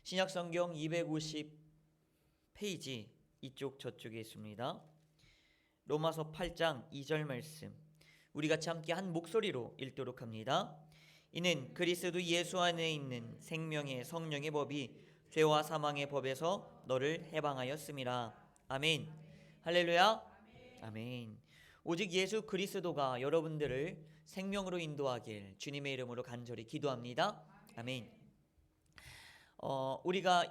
신약성경 250페이지 이쪽 저쪽에 있습니다. 로마서 8장 2절 말씀 우리 같이 함께 한 목소리로 읽도록 합니다. 이는 그리스도 예수 안에 있는 생명의 성령의 법이 죄와 사망의 법에서 너를 해방하였음이라. 아멘. 할렐루야. 아멘. 오직 예수 그리스도가 여러분들을 생명으로 인도하길 주님의 이름으로 간절히 기도합니다. 아멘. 우리가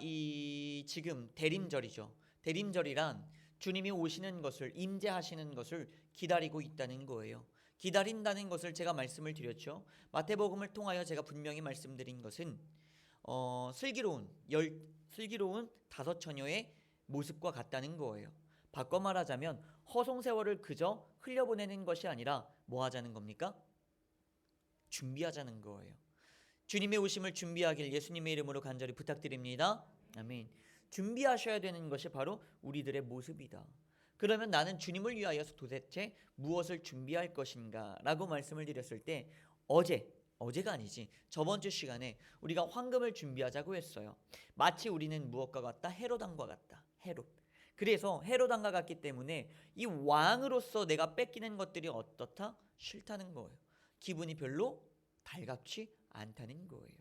지금 대림절이죠. 대림절이란 주님이 오시는 것을, 임재하시는 것을 기다리고 있다는 거예요. 기다린다는 것을 제가 말씀을 드렸죠. 마태복음을 통하여 제가 분명히 말씀드린 것은 슬기로운 다섯 처녀의 모습과 같다는 거예요. 바꿔 말하자면 허송세월을 그저 흘려보내는 것이 아니라 뭐 하자는 겁니까? 준비하자는 거예요. 주님의 오심을 준비하길 예수님의 이름으로 간절히 부탁드립니다. 아멘. 준비하셔야 되는 것이 바로 우리들의 모습이다. 그러면 나는 주님을 위하여서 도대체 무엇을 준비할 것인가 라고 말씀을 드렸을 때 어제가 아니지 저번 주 시간에 우리가 황금을 준비하자고 했어요. 마치 우리는 무엇과 같다? 헤롯왕과 같다. 헤롯. 그래서 헤롯왕과 같기 때문에 이 왕으로서 내가 뺏기는 것들이 어떻다? 싫다는 거예요. 기분이 별로 달갑지 않다는 거예요.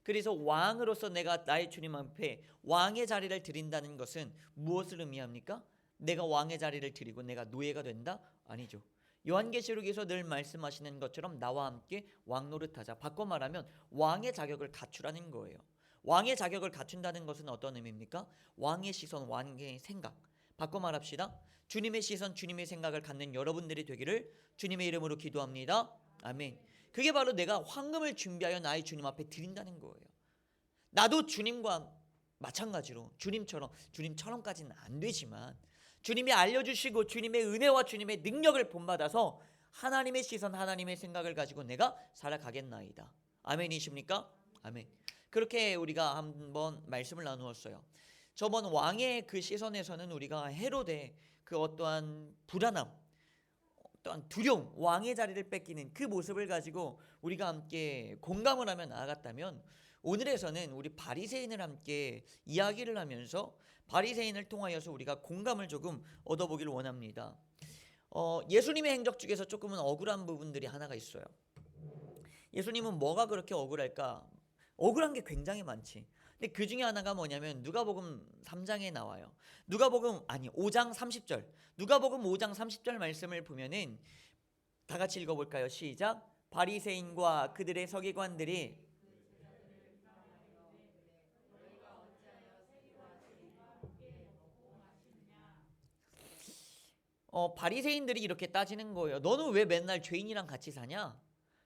그래서 왕으로서 내가 나의 주님 앞에 왕의 자리를 드린다는 것은 무엇을 의미합니까? 내가 왕의 자리를 드리고 내가 노예가 된다? 아니죠. 요한계시록에서 늘 말씀하시는 것처럼 나와 함께 왕 노릇하자. 바꿔 말하면 왕의 자격을 갖추라는 거예요. 왕의 자격을 갖춘다는 것은 어떤 의미입니까? 왕의 시선, 왕의 생각. 바꿔 말합시다. 주님의 시선, 주님의 생각을 갖는 여러분들이 되기를 주님의 이름으로 기도합니다. 아멘. 그게 바로 내가 황금을 준비하여 나의 주님 앞에 드린다는 거예요. 나도 주님과 마찬가지로 주님처럼까지는 안 되지만 주님이 알려주시고 주님의 은혜와 주님의 능력을 본받아서 하나님의 시선, 하나님의 생각을 가지고 내가 살아가겠나이다. 아멘이십니까? 아멘. 그렇게 우리가 한번 말씀을 나누었어요. 저번 왕의 그 시선에서는 우리가 헤롯의 그 어떠한 불안함, 어떠한 두려움, 왕의 자리를 뺏기는 그 모습을 가지고 우리가 함께 공감을 하며 나아갔다면, 오늘에서는 우리 바리새인을 함께 이야기를 하면서 바리새인을 통하여서 우리가 공감을 조금 얻어보기를 원합니다. 예수님의 행적 중에서 조금은 억울한 부분들이 하나가 있어요. 예수님은 뭐가 그렇게 억울할까? 억울한 게 굉장히 많지. 근데 그 중에 하나가 뭐냐면 누가복음 3장에 나와요. 5장 30절. 누가복음 5장 30절 말씀을 보면은 다 같이 읽어볼까요? 시작. 바리새인과 그들의 서기관들이 바리새인들이 이렇게 따지는 거예요. 너는 왜 맨날 죄인이랑 같이 사냐?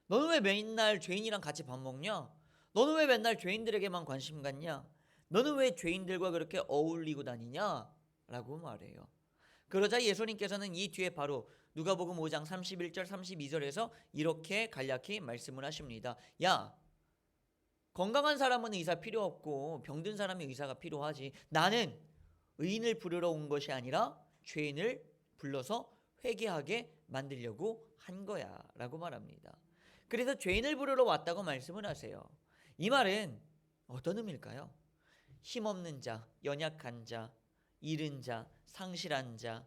너는 왜 맨날 죄인이랑 같이 밥 먹냐? 너는 왜 맨날 죄인들에게만 관심 갖냐? 너는 왜 죄인들과 그렇게 어울리고 다니냐? 라고 말해요. 그러자 예수님께서는 이 뒤에 바로 누가복음 5장 31절 32절에서 이렇게 간략히 말씀을 하십니다. 야, 건강한 사람은 의사 필요 없고 병든 사람이 의사가 필요하지. 나는 의인을 부르러 온 것이 아니라 죄인을 불러서 회개하게 만들려고 한 거야 라고 말합니다. 그래서 죄인을 부르러 왔다고 말씀을 하세요. 이 말은 어떤 의미일까요? 힘없는 자, 연약한 자, 잃은 자, 상실한 자,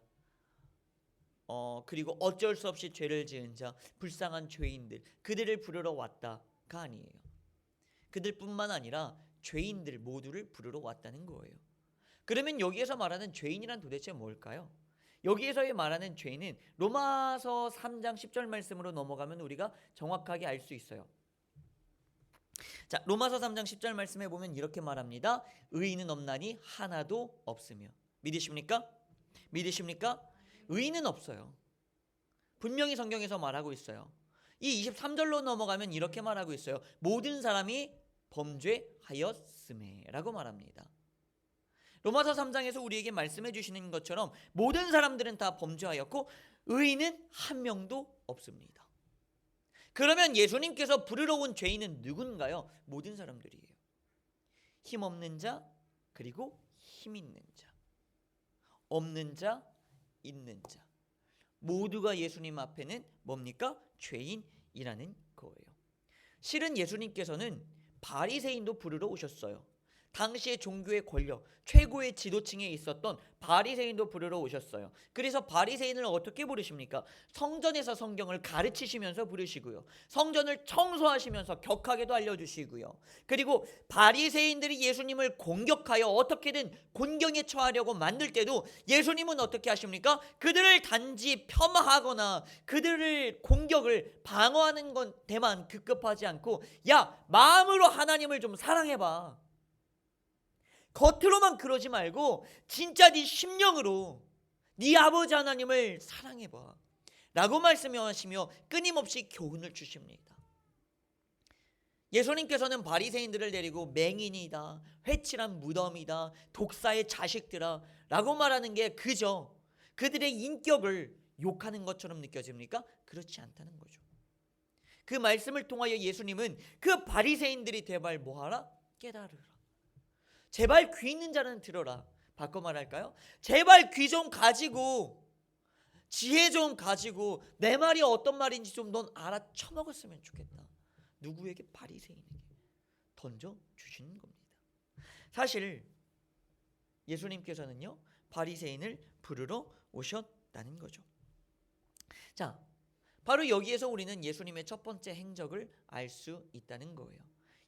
그리고 어쩔 수 없이 죄를 지은 자, 불쌍한 죄인들, 그들을 부르러 왔다가 아니에요. 그들뿐만 아니라 죄인들 모두를 부르러 왔다는 거예요. 그러면 여기에서 말하는 죄인이란 도대체 뭘까요? 여기에서의 말하는 죄인은 로마서 3장 10절 말씀으로 넘어가면 우리가 정확하게 알 수 있어요. 자, 로마서 3장 10절 말씀에 보면 이렇게 말합니다. 의인은 없나니 하나도 없으며. 믿으십니까? 의인은 없어요. 분명히 성경에서 말하고 있어요. 이 23절로 넘어가면 이렇게 말하고 있어요. 모든 사람이 범죄하였음에 라고 말합니다. 로마서 3장에서 우리에게 말씀해 주시는 것처럼 모든 사람들은 다 범죄하였고 의인은 한 명도 없습니다. 그러면 예수님께서 부르러 온 죄인은 누군가요? 모든 사람들이에요. 힘없는 자, 그리고 힘 있는 자, 없는 자, 있는 자, 모두가 예수님 앞에는 뭡니까? 죄인이라는 거예요. 실은 예수님께서는 바리새인도 부르러 오셨어요. 당시의 종교의 권력, 최고의 지도층에 있었던 바리새인도 부르러 오셨어요. 그래서 바리새인을 어떻게 부르십니까? 성전에서 성경을 가르치시면서 부르시고요. 성전을 청소하시면서 격하게도 알려주시고요. 그리고 바리새인들이 예수님을 공격하여 어떻게든 곤경에 처하려고 만들 때도 예수님은 어떻게 하십니까? 그들을 단지 폄하하거나 그들을 공격을 방어하는 건 데만 급급하지 않고, 야, 마음으로 하나님을 좀 사랑해봐. 겉으로만 그러지 말고 진짜 네 심령으로 네 아버지 하나님을 사랑해봐 라고 말씀하시며 끊임없이 교훈을 주십니다. 예수님께서는 바리새인들을 데리고 맹인이다, 회칠한 무덤이다, 독사의 자식들아 라고 말하는 게 그저 그들의 인격을 욕하는 것처럼 느껴집니까? 그렇지 않다는 거죠. 그 말씀을 통하여 예수님은 그 바리새인들이 제발 뭐하라? 깨달으라. 제발 귀 있는 자는 들어라. 바꿔 말할까요? 제발 귀 좀 가지고, 지혜 좀 가지고 내 말이 어떤 말인지 좀 넌 알아쳐먹었으면 좋겠다. 누구에게? 바리새인에게 던져주시는 겁니다. 사실 예수님께서는요, 바리새인을 부르러 오셨다는 거죠. 자, 바로 여기에서 우리는 예수님의 첫 번째 행적을 알 수 있다는 거예요.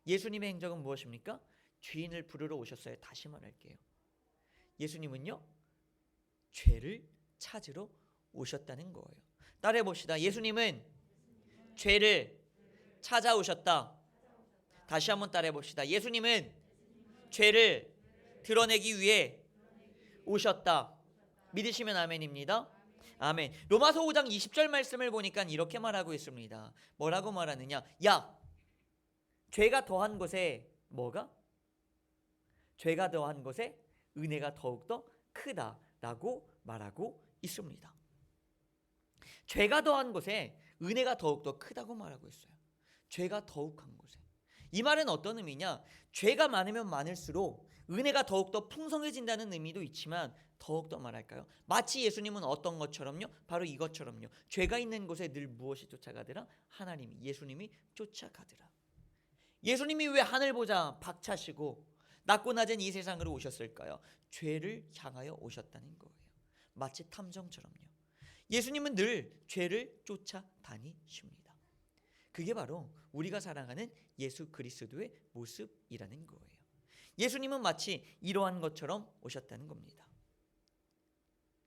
예수님의 행적은 무엇입니까? 죄인을 부르러 오셨어요. 다시 말할게요. 예수님은요, 죄를 찾으러 오셨다는 거예요. 따라해 봅시다. 예수님은 죄를 찾아오셨다. 다시 한번 따라해 봅시다. 예수님은 죄를 드러내기 위해 오셨다. 믿으시면 아멘입니다. 아멘. 로마서 5장 20절 말씀을 보니까 이렇게 말하고 있습니다. 뭐라고 말하느냐? 야, 죄가 더한 곳에 뭐가? 죄가 더한 곳에 은혜가 더욱더 크다라고 말하고 있습니다. 죄가 더한 곳에 은혜가 더욱더 크다고 말하고 있어요. 죄가 더욱한 곳에. 이 말은 어떤 의미냐? 죄가 많으면 많을수록 은혜가 더욱더 풍성해진다는 의미도 있지만, 더욱더 말할까요? 마치 예수님은 어떤 것처럼요? 바로 이것처럼요. 죄가 있는 곳에 늘 무엇이 쫓아가더라? 하나님이, 예수님이 쫓아가더라. 예수님이 왜 하늘 보자 박차시고 낮고 낮은 이 세상으로 오셨을까요? 죄를 향하여 오셨다는 거예요. 마치 탐정처럼요. 예수님은 늘 죄를 쫓아다니십니다. 그게 바로 우리가 사랑하는 예수 그리스도의 모습이라는 거예요. 예수님은 마치 이러한 것처럼 오셨다는 겁니다.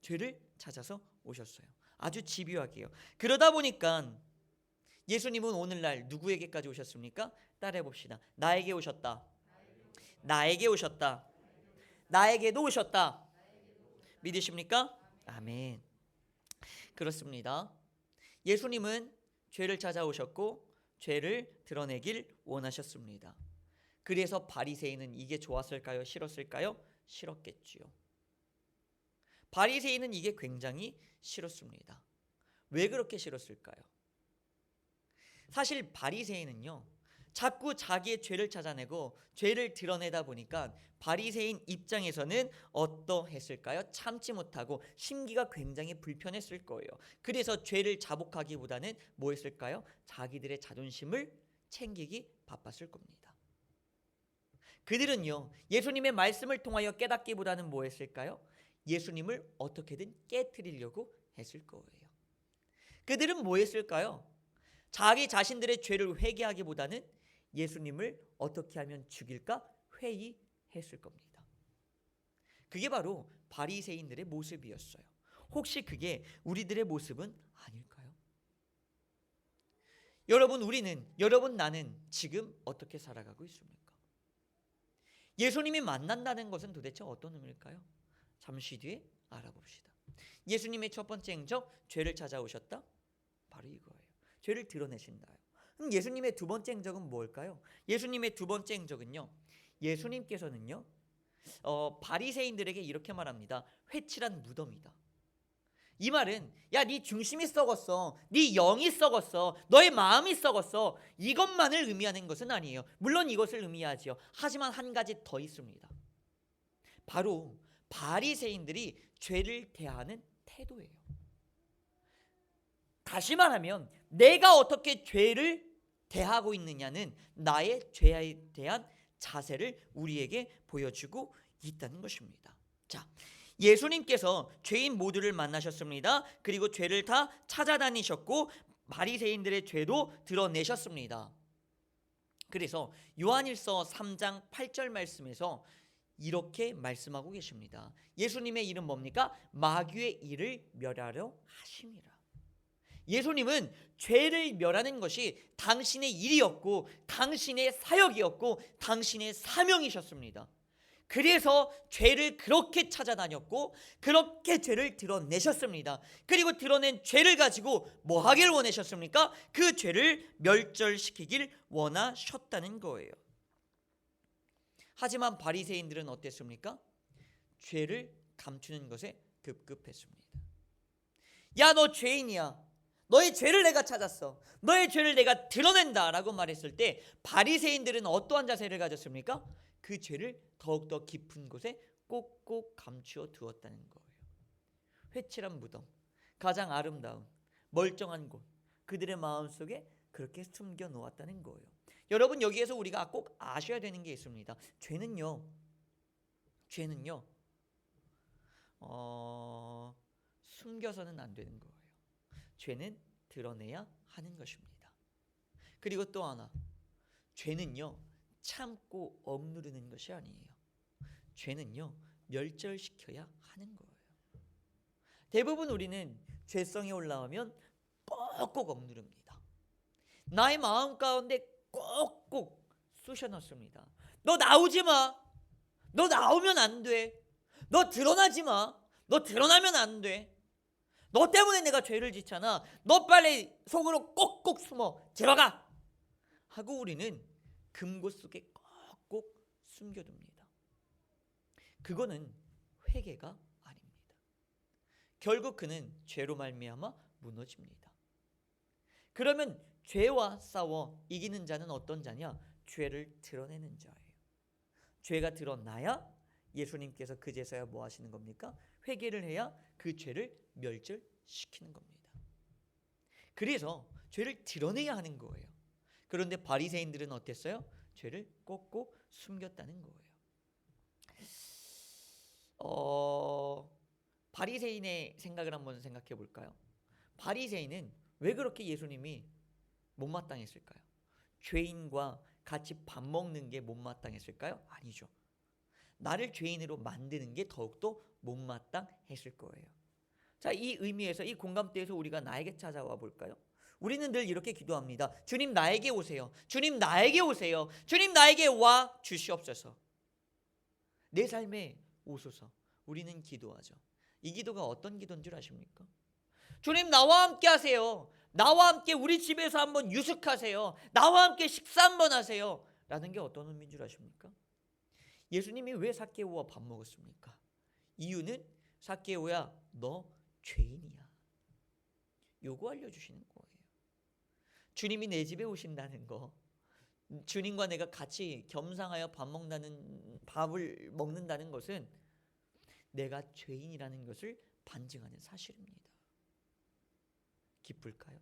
죄를 찾아서 오셨어요. 아주 집요하게요. 그러다 보니까 예수님은 오늘날 누구에게까지 오셨습니까? 따라해 봅시다. 나에게 오셨다. 나에게 오셨다. 나에게도 오셨다. 믿으십니까? 아멘. 그렇습니다. 예수님은 죄를 찾아오셨고 죄를 드러내길 원하셨습니다. 그래서 바리새인은 이게 좋았을까요? 싫었을까요? 싫었겠지요. 바리새인은 이게 굉장히 싫었습니다. 왜 그렇게 싫었을까요? 사실 바리새인은요, 자꾸 자기의 죄를 찾아내고 죄를 드러내다 보니까 바리새인 입장에서는 어떠했을까요? 참지 못하고 심기가 굉장히 불편했을 거예요. 그래서 죄를 자복하기보다는 뭐 했을까요? 자기들의 자존심을 챙기기 바빴을 겁니다. 그들은요, 예수님의 말씀을 통하여 깨닫기보다는 뭐 했을까요? 예수님을 어떻게든 깨트리려고 했을 거예요. 그들은 뭐 했을까요? 자기 자신들의 죄를 회개하기보다는 예수님을 어떻게 하면 죽일까 회의했을 겁니다. 그게 바로 바리새인들의 모습이었어요. 혹시 그게 우리들의 모습은 아닐까요? 여러분 나는 지금 어떻게 살아가고 있습니까? 예수님이 만난다는 것은 도대체 어떤 의미일까요? 잠시 뒤에 알아봅시다. 예수님의 첫 번째 행적, 죄를 찾아오셨다. 바로 이거예요. 죄를 드러내신다요. 그럼 예수님의 두 번째 행적은 뭘까요? 예수님의 두 번째 행적은요, 예수님께서는요, 바리새인들에게 이렇게 말합니다. 회칠한 무덤이다. 이 말은 야, 네 중심이 썩었어, 네 영이 썩었어, 너의 마음이 썩었어, 이것만을 의미하는 것은 아니에요. 물론 이것을 의미하지요. 하지만 한 가지 더 있습니다. 바로 바리새인들이 죄를 대하는 태도예요. 다시 말하면 내가 어떻게 죄를 대하고 있느냐는 나의 죄에 대한 자세를 우리에게 보여주고 있다는 것입니다. 자, 예수님께서 죄인 모두를 만나셨습니다. 그리고 죄를 다 찾아다니셨고 바리새인들의 죄도 드러내셨습니다. 그래서 요한일서 3장 8절 말씀에서 이렇게 말씀하고 계십니다. 예수님의 일은 뭡니까? 마귀의 일을 멸하려 하심이라. 예수님은 죄를 멸하는 것이 당신의 일이었고 당신의 사역이었고 당신의 사명이셨습니다. 그래서 죄를 그렇게 찾아다녔고 그렇게 죄를 드러내셨습니다. 그리고 드러낸 죄를 가지고 뭐 하길 원하셨습니까? 그 죄를 멸절시키길 원하셨다는 거예요. 하지만 바리새인들은 어땠습니까? 죄를 감추는 것에 급급했습니다. 야, 너 죄인이야. 너의 죄를 내가 찾았어. 너의 죄를 내가 드러낸다 라고 말했을 때 바리새인들은 어떠한 자세를 가졌습니까? 그 죄를 더욱더 깊은 곳에 꼭꼭 감추어 두었다는 거예요. 회칠한 무덤, 가장 아름다운 멀쩡한 곳, 그들의 마음속에 그렇게 숨겨 놓았다는 거예요. 여러분, 여기에서 우리가 꼭 아셔야 되는 게 있습니다. 죄는요 숨겨서는 안 되는 거예요. 죄는 드러내야 하는 것입니다. 그리고 또 하나, 죄는요 참고 억누르는 것이 아니에요. 죄는요 멸절시켜야 하는 거예요. 대부분 우리는 죄성이 올라오면 꼭꼭 억누릅니다. 나의 마음 가운데 꼭꼭 쑤셔넣습니다. 너 나오지 마. 너 나오면 안 돼. 너 드러나지 마. 너 드러나면 안 돼. 너 때문에 내가 죄를 짓잖아. 너 빨리 속으로 꼭꼭 숨어 들어가 하고 우리는 금고 속에 꼭꼭 숨겨둡니다. 그거는 회개가 아닙니다. 결국 그는 죄로 말미암아 무너집니다. 그러면 죄와 싸워 이기는 자는 어떤 자냐? 죄를 드러내는 자예요. 죄가 드러나야 예수님께서 그제서야 뭐 하시는 겁니까? 회개를 해야 그 죄를 멸절시키는 겁니다. 그래서 죄를 드러내야 하는 거예요. 그런데 바리새인들은 어땠어요? 죄를 꼭꼭 숨겼다는 거예요. 바리새인의 생각을 한번 생각해 볼까요? 바리새인은 왜 그렇게 예수님이 못마땅했을까요? 죄인과 같이 밥 먹는 게 못마땅했을까요? 아니죠. 나를 죄인으로 만드는 게 더욱더 못마땅했을 거예요. 자, 이 의미에서 이 공감대에서 우리가 나에게 찾아와 볼까요? 우리는 늘 이렇게 기도합니다. 주님 나에게 오세요. 주님 나에게 오세요. 주님 나에게 와 주시옵소서. 내 삶에 오소서. 우리는 기도하죠. 이 기도가 어떤 기도인 줄 아십니까? 주님 나와 함께 하세요. 나와 함께 우리 집에서 한번 유숙하세요. 나와 함께 식사 한번 하세요. 라는 게 어떤 의미인 줄 아십니까? 예수님이 왜 삭개오와 밥 먹었습니까? 이유는 삭개오야 너 죄인이야. 요거 알려주시는 거예요. 주님이 내 집에 오신다는 거, 주님과 내가 같이 겸상하여 밥을 먹는다는 것은 내가 죄인이라는 것을 반증하는 사실입니다. 기쁠까요?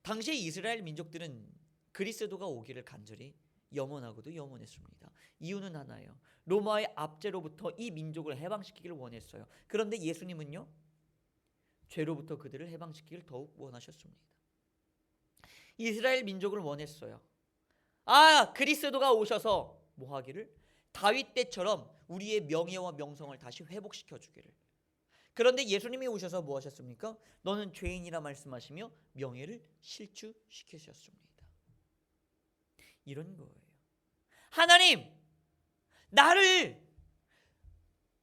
당시 이스라엘 민족들은 그리스도가 오기를 간절히 염원하고도 염원했습니다. 이유는 하나예요. 로마의 압제로부터 이 민족을 해방시키기를 원했어요. 그런데 예수님은요, 죄로부터 그들을 해방시키기를 더욱 원하셨습니다. 이스라엘 민족을 원했어요. 그리스도가 오셔서 뭐 하기를? 다윗 때처럼 우리의 명예와 명성을 다시 회복시켜 주기를. 그런데 예수님이 오셔서 뭐 하셨습니까? 너는 죄인이라 말씀하시며 명예를 실추시키셨습니다. 이런 거예요. 하나님, 나를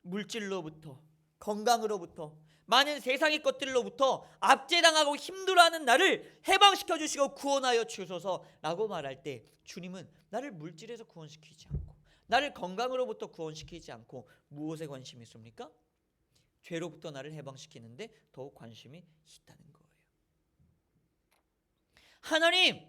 물질로부터, 건강으로부터, 많은 세상의 것들로부터 압제당하고 힘들어하는 나를 해방시켜 주시고 구원하여 주소서라고 말할 때 주님은 나를 물질에서 구원시키지 않고 나를 건강으로부터 구원시키지 않고 무엇에 관심이 있습니까? 죄로부터 나를 해방시키는데 더욱 관심이 있다는 거예요. 하나님,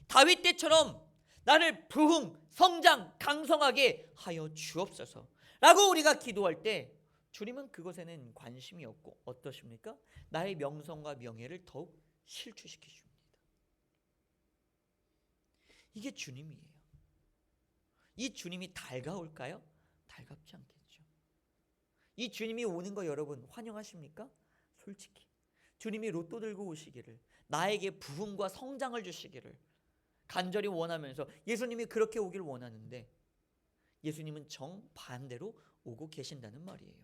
다윗 때처럼 나를 부흥, 성장, 강성하게 하여 주옵소서 라고 우리가 기도할 때 주님은 그것에는 관심이 없고 어떠십니까? 나의 명성과 명예를 더욱 실추시키십니다. 이게 주님이에요. 이 주님이 달가올까요? 달갑지 않겠죠. 이 주님이 오는 거 여러분 환영하십니까? 솔직히 주님이 로또 들고 오시기를, 나에게 부흥과 성장을 주시기를 간절히 원하면서 예수님이 그렇게 오길 원하는데 예수님은 정반대로 오고 계신다는 말이에요.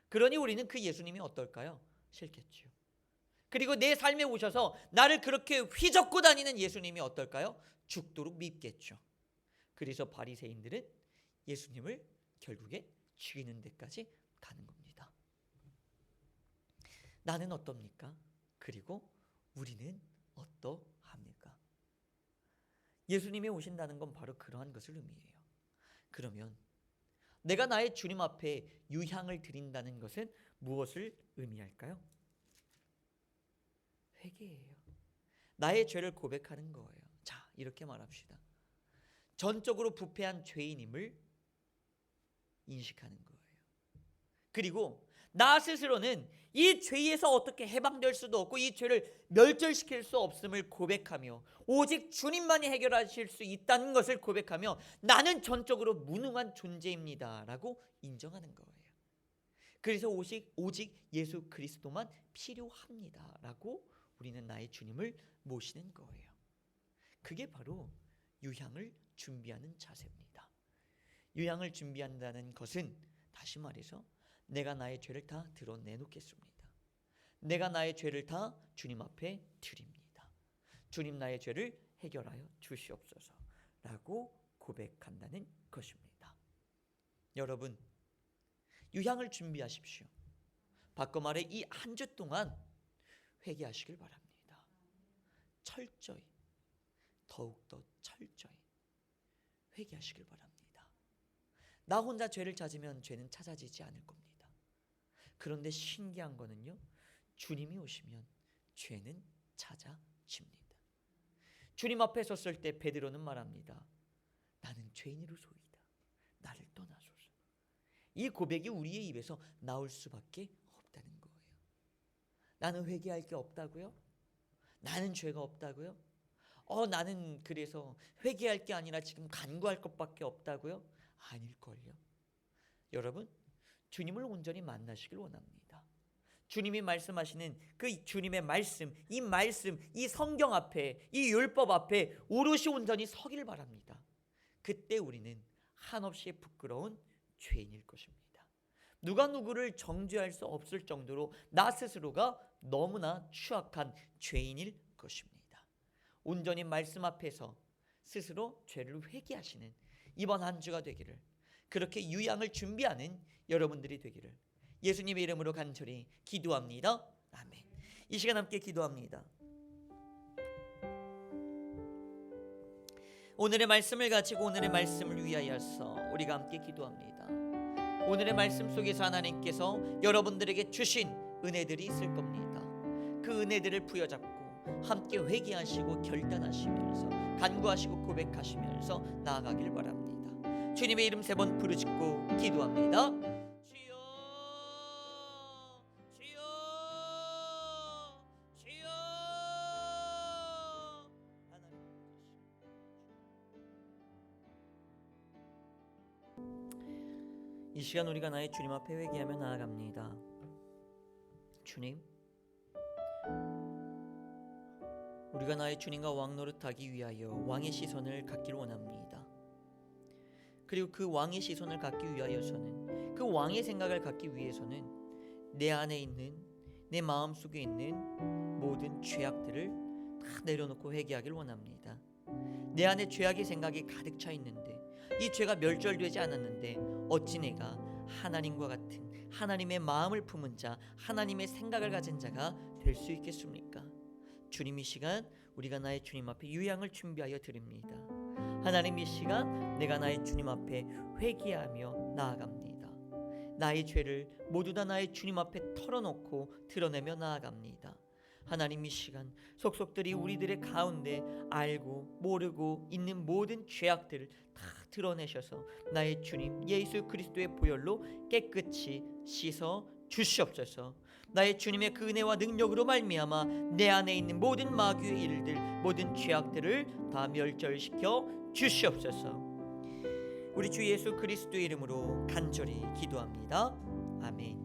그러니 우리는 그 예수님이 어떨까요? 싫겠죠. 그리고 내 삶에 오셔서 나를 그렇게 휘젓고 다니는 예수님이 어떨까요? 죽도록 밉겠죠. 그래서 바리새인들은 예수님을 결국에 죽이는 데까지 가는 겁니다. 나는 어떻습니까? 그리고 우리는 어떠합니까? 예수님이 오신다는 건 바로 그러한 것을 의미해요. 그러면 내가 나의 주님 앞에 유향을 드린다는 것은 무엇을 의미할까요? 회개예요. 나의 죄를 고백하는 거예요. 자, 이렇게 말합시다. 전적으로 부패한 죄인임을 인식하는 거예요. 그리고 나 스스로는 이 죄에서 어떻게 해방될 수도 없고 이 죄를 멸절시킬 수 없음을 고백하며 오직 주님만이 해결하실 수 있다는 것을 고백하며 나는 전적으로 무능한 존재입니다 라고 인정하는 거예요. 그래서 오직 예수 그리스도만 필요합니다 라고 우리는 나의 주님을 모시는 거예요. 그게 바로 유향을 준비하는 자세입니다. 유향을 준비한다는 것은 다시 말해서 내가 나의 죄를 다 드러내놓겠습니다. 내가 나의 죄를 다 주님 앞에 드립니다. 주님 나의 죄를 해결하여 주시옵소서 라고 고백한다는 것입니다. 여러분 유향을 준비하십시오. 바꿔 말해 이 한 주 동안 회개하시길 바랍니다. 철저히 더욱더 철저히 회개하시길 바랍니다. 나 혼자 죄를 찾으면 죄는 찾아지지 않을 겁니다. 그런데 신기한 거는요, 주님이 오시면 죄는 찾아집니다. 주님 앞에 섰을 때 베드로는 말합니다. 나는 죄인으로소이다. 나를 떠나소서. 이 고백이 우리의 입에서 나올 수밖에 없다는 거예요. 나는 회개할 게 없다고요? 나는 죄가 없다고요? 나는 그래서 회개할 게 아니라 지금 간구할 것밖에 없다고요? 아닐걸요. 여러분 주님을 온전히 만나시길 원합니다. 주님이 말씀하시는 그 주님의 말씀, 이 성경 앞에, 이 율법 앞에 오롯이 온전히 서길 바랍니다. 그때 우리는 한없이 부끄러운 죄인일 것입니다. 누가 누구를 정죄할 수 없을 정도로 나 스스로가 너무나 추악한 죄인일 것입니다. 온전히 말씀 앞에서 스스로 죄를 회개하시는 이번 한 주가 되기를, 그렇게 유향을 준비하는 여러분들이 되기를 예수님의 이름으로 간절히 기도합니다. 아멘. 이 시간 함께 기도합니다. 오늘의 말씀을 가지고 오늘의 말씀을 위하여서 우리가 함께 기도합니다. 오늘의 말씀 속에서 하나님께서 여러분들에게 주신 은혜들이 있을 겁니다. 그 은혜들을 부여잡고 함께 회개하시고 결단하시면서 간구하시고 고백하시면서 나아가길 바랍니다. 주님의 이름 3번 부르짖고 기도합니다. 주여, 주여, 주여. 하나님, 이 시간 우리가 나의 주님 앞에 회개하며 나아갑니다. 주님, 우리가 나의 주님과 왕 노릇하기 위하여 왕의 시선을 갖길 원합니다. 그리고 그 왕의 시선을 갖기 위하여서는, 그 왕의 생각을 갖기 위해서는 내 안에 있는, 내 마음속에 있는 모든 죄악들을 다 내려놓고 회개하길 원합니다. 내 안에 죄악의 생각이 가득 차 있는데, 이 죄가 멸절되지 않았는데 어찌 내가 하나님과 같은 하나님의 마음을 품은 자, 하나님의 생각을 가진 자가 될 수 있겠습니까? 주님, 이 시간 우리가 나의 주님 앞에 유향을 준비하여 드립니다. 하나님, 이 시간 내가 나의 주님 앞에 회개하며 나아갑니다. 나의 죄를 모두 다 나의 주님 앞에 털어놓고 드러내며 나아갑니다. 하나님, 이 시간 속속들이 우리들의 가운데 알고 모르고 있는 모든 죄악들을 다 드러내셔서 나의 주님 예수 그리스도의 보혈로 깨끗이 씻어 주시옵소서. 나의 주님의 그 은혜와 능력으로 말미암아 내 안에 있는 모든 마귀의 일들, 모든 죄악들을 다 멸절시켜 주시옵소서. 우리 주 예수 그리스도의 이름으로 간절히 기도합니다. 아멘.